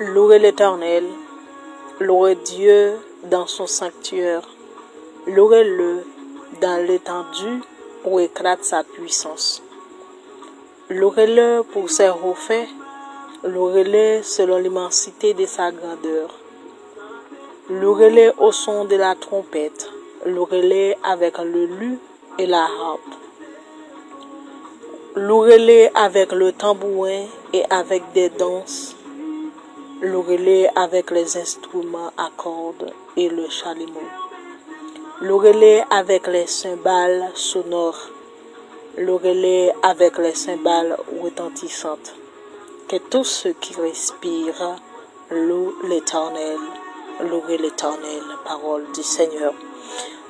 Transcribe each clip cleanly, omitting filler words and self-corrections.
Louez l'Éternel, louez Dieu dans son sanctuaire, louez-le dans l'étendue où éclate sa puissance. Louez-le pour ses hauts faits, louez-le selon l'immensité de sa grandeur. Louez-le au son de la trompette, louez-le avec le luth et la harpe. Louez-le avec le tambourin et avec des danses. Louez-le avec les instruments à cordes et le chalumeau. Louez-le avec les cymbales sonores. Louez-le avec les cymbales retentissantes. Que tous ceux qui respirent louent l'Éternel. Louez l'Éternel, parole du Seigneur.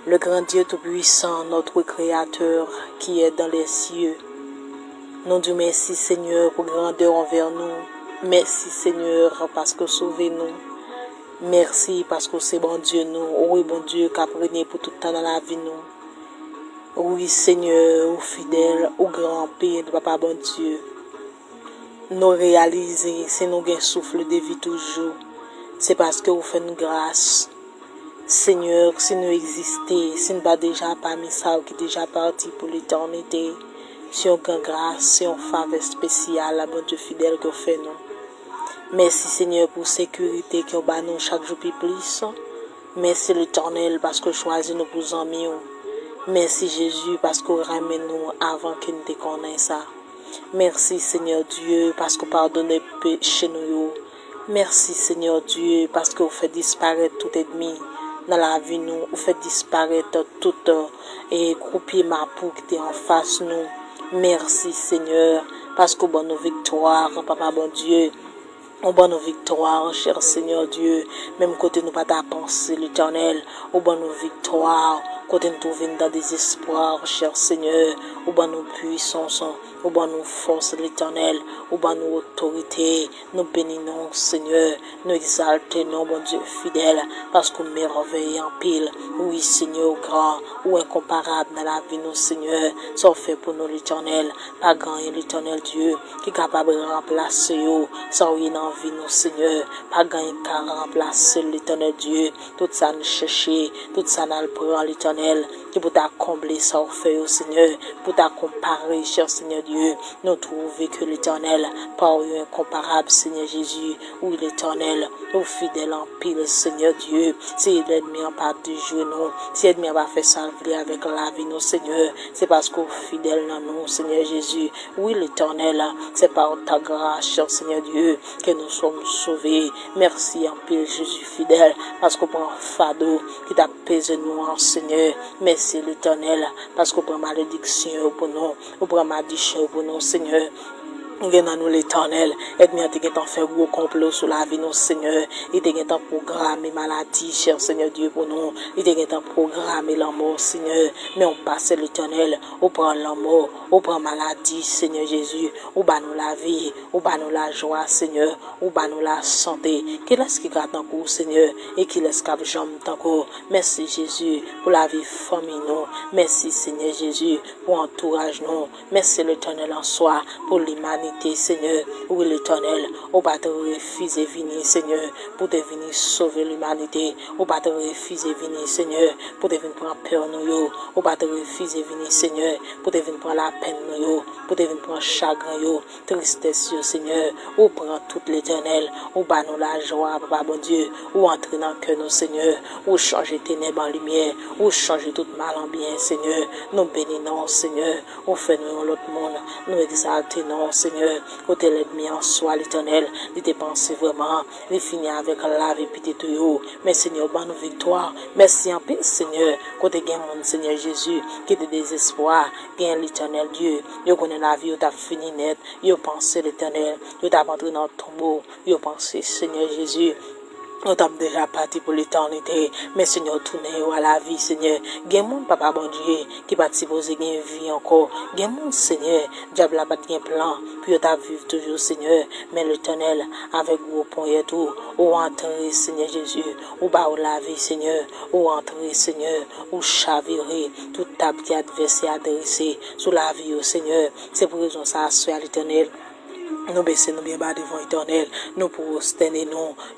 Le grand Dieu Tout-Puissant, notre Créateur qui est dans les cieux. Nous disons merci Seigneur pour grandeur envers nous. Merci Seigneur parce que sauvez-nous. Merci parce que c'est bon Dieu nous. Oui bon Dieu qui a pris pour tout le temps dans la vie nous. Oui Seigneur, ou fidèle, ou grand Père de Papa bon Dieu. Nous réaliser, c'est nous qui souffle de vie toujours. C'est parce que vous faites une grâce. Seigneur, si nous existons, si nous pas déjà parmi ça ou qui déjà parti pour l'éternité, si on a grâce, si on faveur spéciale, bon Dieu fidèle que fait nous. Merci Seigneur pour sécurité qui bat nous chaque jour plus. Merci l'Éternel parce que choisis nous pour amis. Merci Jésus parce que ramène nous avant que nous te connaissions ça. Merci Seigneur Dieu parce que pardonnez péché nous. Merci Seigneur Dieu parce que vous faites disparaître tout ennemi dans la vie nous. Vous faites disparaître tout et croupier ma peau qui est en face nous. Merci Seigneur parce que bon nos victoires, Papa bon Dieu. Au bon nos victoires, cher Seigneur Dieu, même côté nous pas ta pensée, l'Éternel, au bon nos victoires, côté nous trouvons dans des espoirs, cher Seigneur, au bon nos puissances, au bon nos forces, l'Éternel, au bon nos autorités, nous bénissons, Seigneur, nous exaltons, bon Dieu fidèle, parce que merveille en pile, oui, Seigneur, grand, ou incomparable dans la vie, nous, Seigneur, ça fait pour nous, l'Éternel, pas grand, l'Éternel Dieu, qui est capable de remplacer, ça oui, dans vie nous Seigneur, pas gagner qu'à remplacer l'Éternel Dieu, tout ça nous chercher, tout ça nous prend l'Éternel, qui pour t'accomplir ça au fait au Seigneur, pour t'accomparer, cher Seigneur Dieu, nous trouver que l'Éternel, par incomparable Seigneur Jésus, oui l'Éternel, nous fidèles en pile Seigneur Dieu, si l'ennemi en pas de jouer nous, si l'ennemi va faire salver avec la vie nous Seigneur, c'est parce qu'on fidèle dans nous Seigneur Jésus, oui l'Éternel, c'est par ta grâce, cher Seigneur Dieu, que nous sommes sauvés. Merci en pile Jésus fidèle, parce qu'on prend fardeau qui t'a pesé nous en Seigneur. Merci l'Éternel, parce qu'on prend malédiction pour nous, on prend malédiction pour nous Seigneur. Nous nous l'Éternel, aide-moi à te faire gros complot sur la vie nous Seigneur, et te programmer maladie, cher Seigneur Dieu pour nous, et te programmer la mort Seigneur, mais on passe l'Éternel, on prend la mort, on prend maladie Seigneur Jésus, on bat nous la vie, on bat nous la joie Seigneur, on bat nous la santé, qui laisse qui garde en cours Seigneur, et qui laisse cap jambe en cours. Merci Jésus pour la vie famille nous, merci Seigneur Jésus pour entourage nous, merci l'Éternel en soi pour l'humanité. Seigneur, oui l'Éternel, on va te refuser venir, Seigneur, pour te venir sauver l'humanité, on va te refuser venir, Seigneur, pour te venir prendre peur nous, on va te refuser venir, Seigneur, pour te venir prendre la peine nous, pour te venir prendre chagrin, tristesse, Seigneur, ou prend toute l'Éternel, ou bat nous la joie, Papa bon Dieu, ou entrer dans le cœur nous, Seigneur, ou changer ténèbres en lumière, ou changer tout mal en bien, Seigneur, nous bénissons, Seigneur, ou fait nous l'autre monde, nous exaltons, Seigneur, côté l'ennemi en soi, l'Éternel, il te pense vraiment, il finit avec la vie petite yo, mais Seigneur, bonne victoire, merci en paix, Seigneur, côté gain mon Seigneur Jésus, qui te désespoir, gain l'Éternel Dieu, yo connaît la vie, yo t'a fini net, yo pense l'Éternel, yo t'a entré dans le tombeau, yo pense Seigneur Jésus, Nous sommes déjà partis pour l'éternité, mais Seigneur, tournez à la vie, Seigneur. Gen moun, papa bon Dieu, qui va supposer gen vie encore. Gen moun, Seigneur, diable a pas de plan, puis ta vivre toujours, Seigneur. Mais l'Éternel, avec vous, pour y tout, ou entrer, Seigneur Jésus, ou bas la vie, Seigneur, ou entrer, Seigneur, ou chavirer, tout table qui adversaire adressé sous la vie, au Seigneur. C'est pour raison ça, soit l'Éternel. Nous baissons nous bien bas devant l'éternel, nous pour ostenir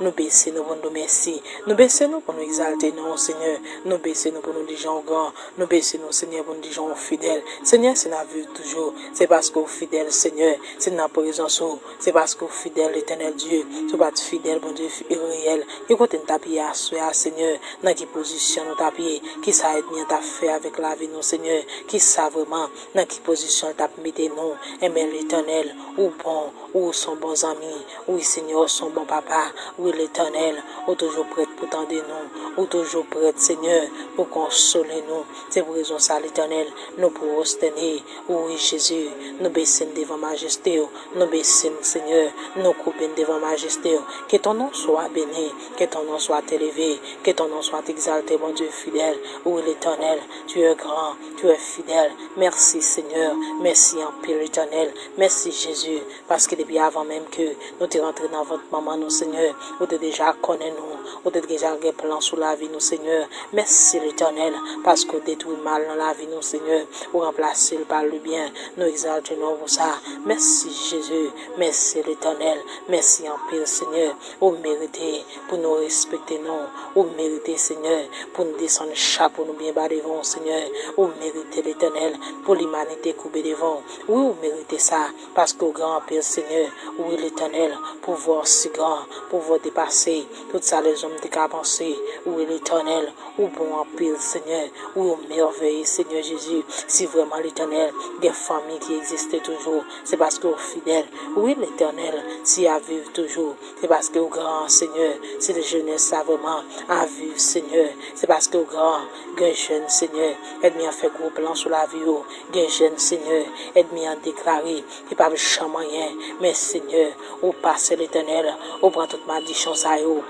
nous baissons nous pour nous merci, nous baissons nous pour nous exalter non Seigneur, nous baissons nous pour nous dire gens grands, nous baissons nous Seigneur pour nous dire gens fidèles, Seigneur c'est la vie toujours, c'est parce que fidèle Seigneur, c'est dans présence, c'est parce que fidèle l'éternel Dieu, c'est pas fidèle bon Dieu réel, qui côté nous taper à soi Seigneur, dans quelle position nous taper, qui ça aide bien t'a fait avec la vie nous Seigneur, qui ça vraiment dans quelle position t'a mettre nous, et bien l'éternel ou bon ou son bons amis, oui Seigneur, son bon papa, oui l'Éternel, ou toujours prêt pour tendre nous, ou toujours prêt Seigneur pour consoler nous. C'est pour raison ça l'Éternel, nous pour ostenir, oui Jésus, nous baissons devant majesté, nous baissons Seigneur, nous coupons devant majesté, que ton nom soit béni, que ton nom soit élevé, que ton nom soit exalté, mon Dieu fidèle, oui l'Éternel, tu es grand, tu es fidèle, merci Seigneur, merci en pile l'Éternel, merci Jésus, parce que depuis avant même que nous te rentrés dans votre maman, nous Seigneur, vous te déjà connaissez nous, vous te déjà un plan sur la vie, nous Seigneur. Merci l'Éternel, parce que détruit mal dans la vie, nous Seigneur, vous remplacez par le bien, nous exaltons pour ça. Merci Jésus, merci l'Éternel, merci en pile Seigneur, vous méritez pour nous respecter nous, vous méritez Seigneur, pour nous descendre chapeau, nous bien bas devant Seigneur, vous méritez l'Éternel, pour l'humanité coupée devant, oui vous méritez ça, parce que grand pile Seigneur, oui l'Éternel, pouvoir si grand, pouvoir dépasser tout ça les hommes de qu'à penser, oui l'Éternel, ou bon en pile Seigneur, oui au merveille Seigneur Jésus, si vraiment l'Éternel, des familles qui existent toujours, c'est parce que fidèle, oui l'Éternel, si à vivre toujours, c'est parce que au grand Seigneur, si les jeunesse ça vraiment à vivre Seigneur, c'est parce que au grand jeune Seigneur, aide-moi à faire gros plan sur la vie, jeune Seigneur, aide-moi à déclarer, et pas rien, mais Seigneur, au passé l'Éternel, au prend toute malédiction ça yo.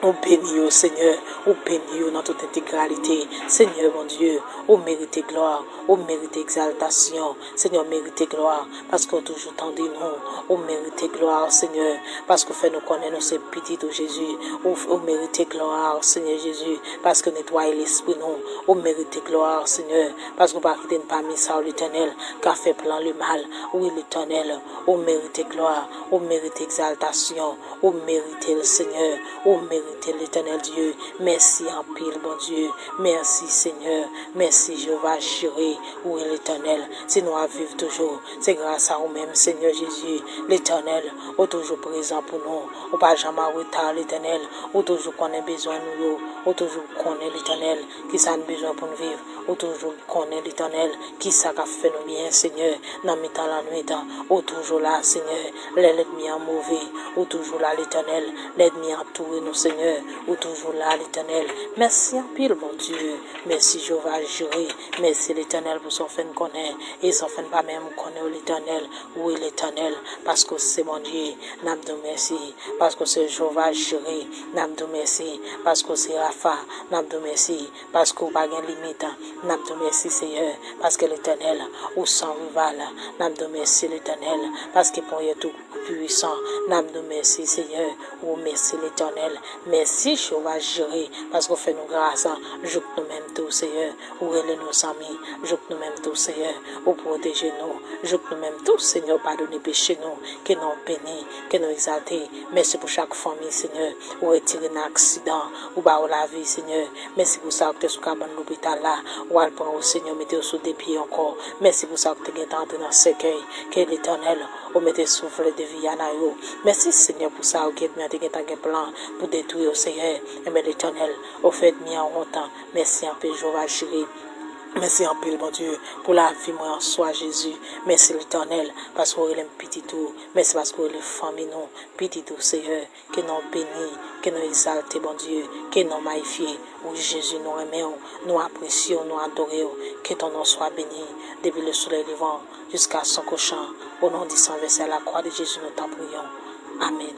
On bénit au Seigneur, on bénit dans toute intégralité. Seigneur mon Dieu, on mérite gloire, on mérite exaltation. Seigneur, mérite gloire, parce qu'on toujours tendez nous. On mérite gloire, Seigneur, parce qu'on fait nous connaître nous ces petits de Jésus. On mérite gloire, Seigneur Jésus, parce que nettoie l'esprit nous. On mérite gloire, Seigneur, parce qu'on pas quitter parmi ça l'Éternel, qui a fait plan le mal. Oui, l'Éternel, on mérite gloire, on mérite exaltation, on mérite le Seigneur, on mérite l'Éternel Dieu, merci en pile, bon Dieu, merci Seigneur, merci Jéhovah Jireh, où est l'Éternel, c'est nous à vivre toujours, c'est grâce à vous-même, Seigneur Jésus, l'Éternel, ou toujours présent pour nous, ou pas jamais retard l'Éternel, ou toujours qu'on a besoin de nous, ou toujours qu'on est l'Éternel, qui ça a besoin pour nous vivre, ou toujours qu'on est l'Éternel, qui ça a fait nous bien, Seigneur, dans le temps la nuit, ou toujours là, Seigneur, l'ennemi en mauvais, ou toujours là, l'Éternel, l'ennemi en tout, nous, Seigneur, ou toujours là l'Éternel. Merci en pile, mon Dieu. Merci Jéhovah Jireh. Merci l'Éternel pour son fin de connaître. Et son fin pas même connaître l'Éternel. Oui, l'Éternel. Parce que c'est mon Dieu. N'a de merci. Parce que c'est Jéhovah Jireh. N'a de merci. Parce que c'est Rapha. N'a de merci. Parce qu'on n'a pas de limite. N'a de merci, Seigneur. Parce que l'Éternel, ou sans rival. N'a de merci, l'Éternel. Parce qu'il peut y tout puissant. N'a de merci, Seigneur. Ou merci, l'Éternel. Merci, Jéhovah Jireh, parce qu'on fait nous grâce. Je nous même tous, Seigneur. Ou relais nos amis. Je nous même tous, Seigneur. Ou protéger nous. Je nous même tous, Seigneur. Pardonnez péché nous. Que nous bénis. Que nous exalter. Merci pour chaque famille, Seigneur. Ou retirer un accident. Ou bah, la vie, Seigneur. Merci pour ça que tu es sous l'hôpital là. Ou à prendre au Seigneur, mettez sous des pieds encore. Merci pour ça que tu es entré dans ce cueil. Que l'Éternel, ou mettez souffle de vie à nous. Merci, Seigneur, pour ça que tu as un plan pour détruire au Seigneur. Et mais l'Éternel, au fait, mis en longtemps. Merci un peu, Jéhovah Jireh. Merci en pile, mon Dieu, pour la vie, moi, en soi, Jésus. Merci l'Éternel, parce qu'on est un petit tout. Merci parce qu'on est les familles, nous, petit tout, Seigneur, que nous bénis, que nous exaltés, bon Dieu, que nous magnifiés. Oui, Jésus, nous aimons, nous apprécions, nous adorons, que ton nom soit béni, depuis le soleil levant jusqu'à son couchant. Au nom du sang versé à la croix de Jésus, nous t'en prions. Amen.